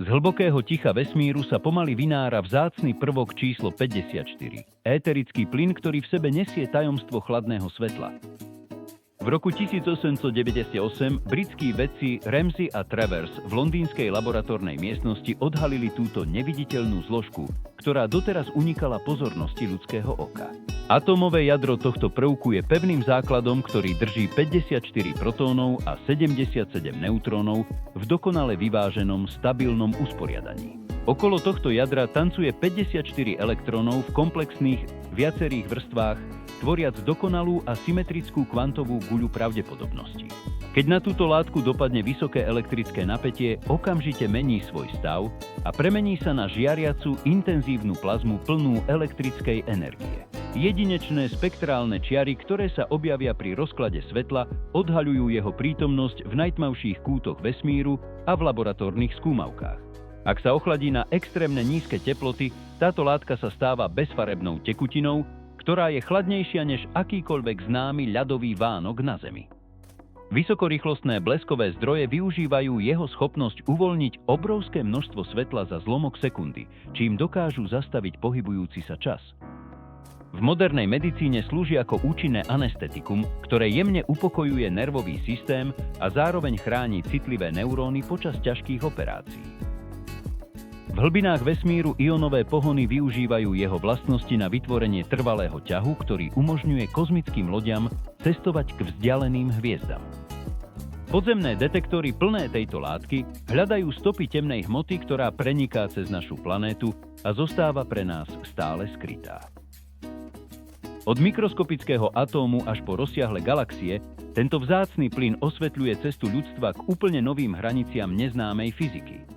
Z hlbokého ticha vesmíru sa pomaly vynára vzácny prvok číslo 54. Éterický plyn, ktorý v sebe nesie tajomstvo chladného svetla. V roku 1898 britskí vedci Ramsay a Travers v londýnskej laboratórnej miestnosti odhalili túto neviditeľnú zložku, ktorá doteraz unikala pozornosti ľudského oka. Atómové jadro tohto prvku je pevným základom, ktorý drží 54 protónov a 77 neutrónov v dokonale vyváženom, stabilnom usporiadaní. Okolo tohto jadra tancuje 54 elektrónov v komplexných viacerých vrstvách, tvoriac dokonalú a symetrickú kvantovú guľu pravdepodobnosti. Keď na túto látku dopadne vysoké elektrické napätie, okamžite mení svoj stav a premení sa na žiariacu intenzívnu plazmu plnú elektrickej energie. Jedinečné spektrálne čiary, ktoré sa objavia pri rozklade svetla, odhaľujú jeho prítomnosť v najtmavších kútoch vesmíru a v laboratórnych skúmavkách. Ak sa ochladí na extrémne nízke teploty, táto látka sa stáva bezfarebnou tekutinou, ktorá je chladnejšia než akýkoľvek známy ľadový vánok na Zemi. Vysokorýchlostné bleskové zdroje využívajú jeho schopnosť uvoľniť obrovské množstvo svetla za zlomok sekundy, čím dokážu zastaviť pohybujúci sa čas. V modernej medicíne slúži ako účinné anestetikum, ktoré jemne upokojuje nervový systém a zároveň chráni citlivé neuróny počas ťažkých operácií. V hlbinách vesmíru ionové pohony využívajú jeho vlastnosti na vytvorenie trvalého ťahu, ktorý umožňuje kozmickým loďam cestovať k vzdialeným hviezdam. Podzemné detektory plné tejto látky hľadajú stopy temnej hmoty, ktorá preniká cez našu planétu a zostáva pre nás stále skrytá. Od mikroskopického atómu až po rozsiahle galaxie, tento vzácny plyn osvetľuje cestu ľudstva k úplne novým hraniciam neznámej fyziky.